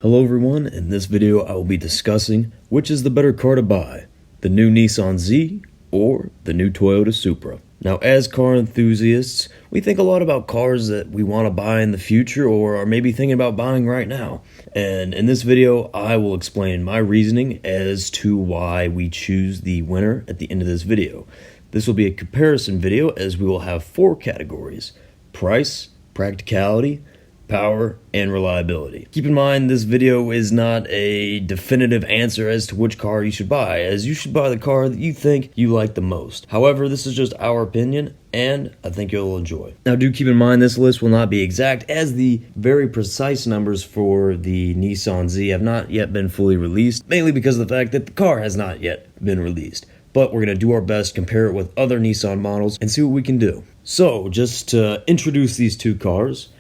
Hello everyone, in this video I will be discussing which is the better car to buy, the new Nissan Z or the new Toyota Supra. Now, as car enthusiasts, we think a lot about cars that we want to buy in the future or are maybe thinking about buying right now. And in this video, I will explain my reasoning as to why we choose the winner at the end of this video. This will be a comparison video as we will have 4 categories: price, practicality, power, and reliability. Keep in mind, this video is not a definitive answer as to which car you should buy, as you should buy the car that you think you like the most. However, this is just our opinion, and I think you'll enjoy. Now, do keep in mind this list will not be exact, as the very precise numbers for the Nissan Z have not yet been fully released, mainly because of the fact that the car has not yet been released. But we're going to do our best, compare it with other Nissan models, and see what we can do. So, just to introduce these two cars,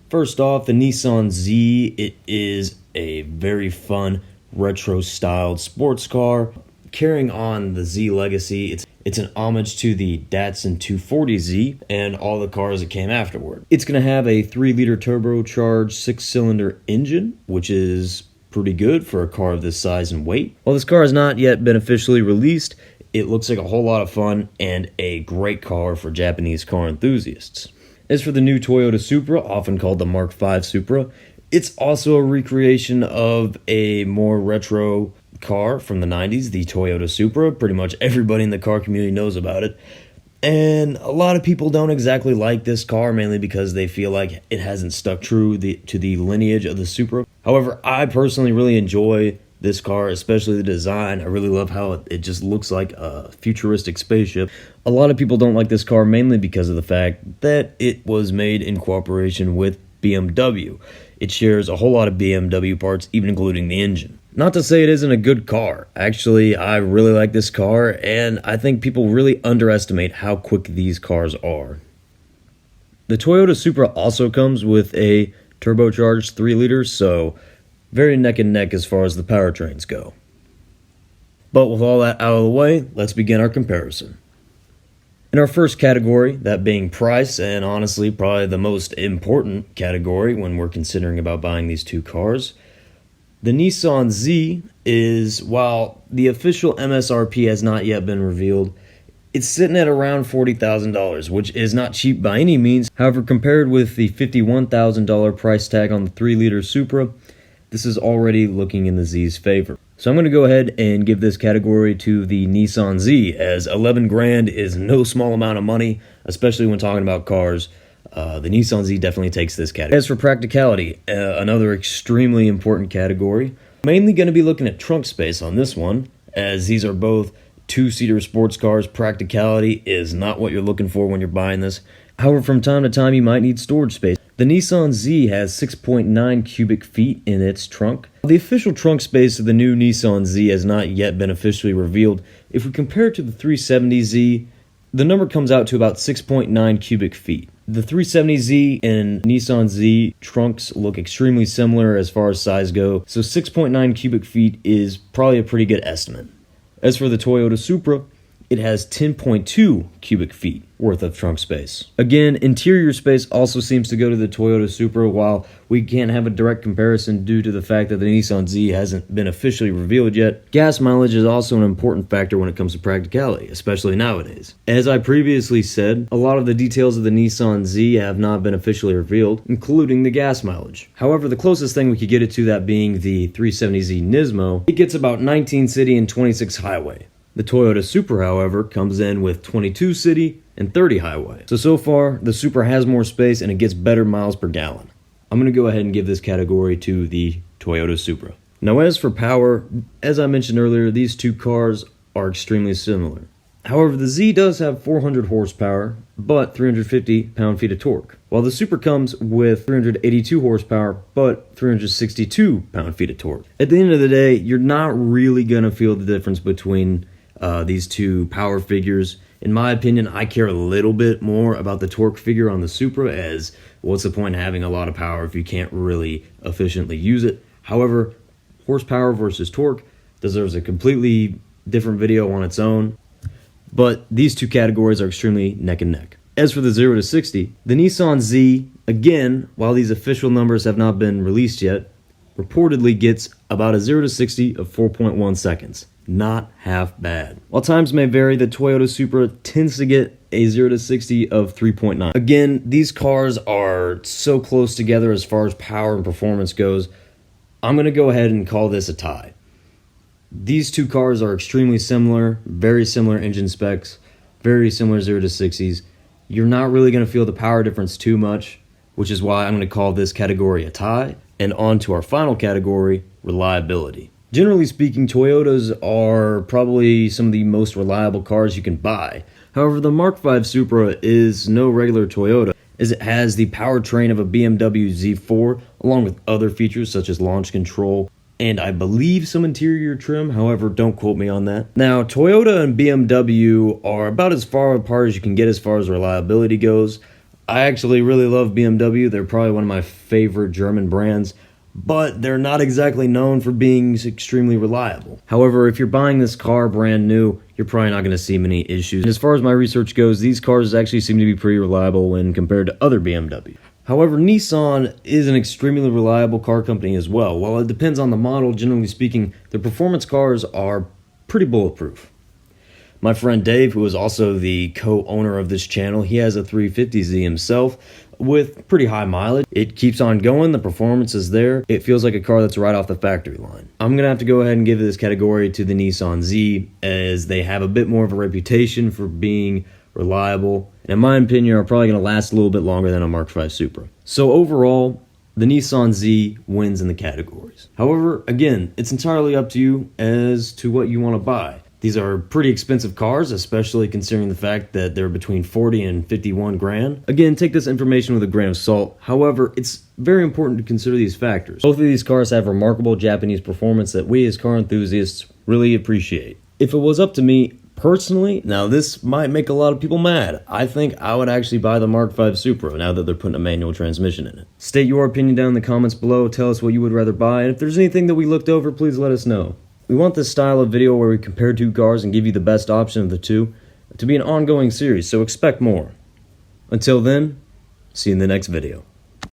first off, the Nissan Z, it is a very fun, retro-styled sports car. Carrying on the Z legacy, it's an homage to the Datsun 240Z and all the cars that came afterward. It's going to have a 3-liter turbocharged 6-cylinder engine, which is pretty good for a car of this size and weight. While this car has not yet been officially released, it looks like a whole lot of fun and a great car for Japanese car enthusiasts. As for the new Toyota Supra, often called the Mark V Supra, it's also a recreation of a more retro car from the 90s, the Toyota Supra. Pretty much everybody in the car community knows about it. And a lot of people don't exactly like this car, mainly because they feel like it hasn't stuck true to the lineage of the Supra. However, I personally really enjoy this car, especially the design. I really love how it just looks like a futuristic spaceship. A lot of people don't like this car mainly because of the fact that it was made in cooperation with BMW. It shares a whole lot of BMW parts, even including the engine. Not to say it isn't a good car. Actually, I really like this car, and I think people really underestimate how quick these cars are. The Toyota Supra also comes with a turbocharged 3-liter, so very neck and neck as far as the powertrains go. But with all that out of the way, let's begin our comparison. In our first category, that being price, and honestly probably the most important category when we're considering about buying these two cars, the Nissan Z is, while the official MSRP has not yet been revealed, it's sitting at around $40,000, which is not cheap by any means. However, compared with the $51,000 price tag on the 3-liter Supra, this is already looking in the Z's favor. So I'm going to go ahead and give this category to the Nissan Z, as 11 grand is no small amount of money, especially when talking about cars. The Nissan Z definitely takes this category. As for practicality, another extremely important category, mainly going to be looking at trunk space on this one, as these are both 2-seater sports cars. Practicality is not what you're looking for when you're buying this. However, from time to time, you might need storage space. The Nissan Z has 6.9 cubic feet in its trunk. The official trunk space of the new Nissan Z has not yet been officially revealed. If we compare it to the 370Z, the number comes out to about 6.9 cubic feet. The 370Z and Nissan Z trunks look extremely similar as far as size go, so 6.9 cubic feet is probably a pretty good estimate. As for the Toyota Supra, it has 10.2 cubic feet worth of trunk space. Again, interior space also seems to go to the Toyota Supra, while we can't have a direct comparison due to the fact that the Nissan Z hasn't been officially revealed yet. Gas mileage is also an important factor when it comes to practicality, especially nowadays. As I previously said, a lot of the details of the Nissan Z have not been officially revealed, including the gas mileage. However, the closest thing we could get it to, that being the 370Z Nismo, it gets about 19 city and 26 highway. The Toyota Supra, however, comes in with 22 city and 30 highway. So far, the Supra has more space and it gets better miles per gallon. I'm going to go ahead and give this category to the Toyota Supra. Now, as for power, as I mentioned earlier, these two cars are extremely similar. However, the Z does have 400 horsepower, but 350 pound-feet of torque, while the Supra comes with 382 horsepower, but 362 pound-feet of torque. At the end of the day, you're not really going to feel the difference between these two power figures. In my opinion, I care a little bit more about the torque figure on the Supra, as what's the point in having a lot of power if you can't really efficiently use it? However, horsepower versus torque deserves a completely different video on its own, but these two categories are extremely neck and neck. As for the 0 to 60, the Nissan Z, again, while these official numbers have not been released yet, reportedly gets about a 0 to 60 of 4.1 seconds. Not half bad. While times may vary, the Toyota Supra tends to get a 0 to 60 of 3.9. Again, these cars are so close together as far as power and performance goes. I'm going to go ahead and call this a tie. These two cars are extremely similar, very similar engine specs, very similar 0 to 60s. You're not really going to feel the power difference too much, which is why I'm going to call this category a tie. And on to our final category, reliability. Generally speaking, Toyotas are probably some of the most reliable cars you can buy. However, the Mark V Supra is no regular Toyota, as it has the powertrain of a BMW Z4, along with other features such as launch control, and I believe some interior trim, however, don't quote me on that. Now, Toyota and BMW are about as far apart as you can get as far as reliability goes. I actually really love BMW. They're probably one of my favorite German brands, but they're not exactly known for being extremely reliable. However, if you're buying this car brand new, you're probably not going to see many issues. And as far as my research goes, these cars actually seem to be pretty reliable when compared to other BMW. However, Nissan is an extremely reliable car company as well. While it depends on the model, generally speaking, their performance cars are pretty bulletproof. My friend Dave, who is also the co-owner of this channel, he has a 350Z himself with pretty high mileage. It keeps on going, the performance is there. It feels like a car that's right off the factory line. I'm going to have to go ahead and give this category to the Nissan Z, as they have a bit more of a reputation for being reliable, and in my opinion are probably going to last a little bit longer than a Mark V Supra. So overall, the Nissan Z wins in the categories. However, again, it's entirely up to you as to what you want to buy. These are pretty expensive cars, especially considering the fact that they're between 40 and 51 grand. Again, take this information with a grain of salt. However, it's very important to consider these factors. Both of these cars have remarkable Japanese performance that we as car enthusiasts really appreciate. If it was up to me personally, now this might make a lot of people mad, I think I would actually buy the Mark V Supra now that they're putting a manual transmission in it. State your opinion down in the comments below. Tell us what you would rather buy, and if there's anything that we looked over, please let us know. We want this style of video where we compare two cars and give you the best option of the two to be an ongoing series, so expect more. Until then, see you in the next video.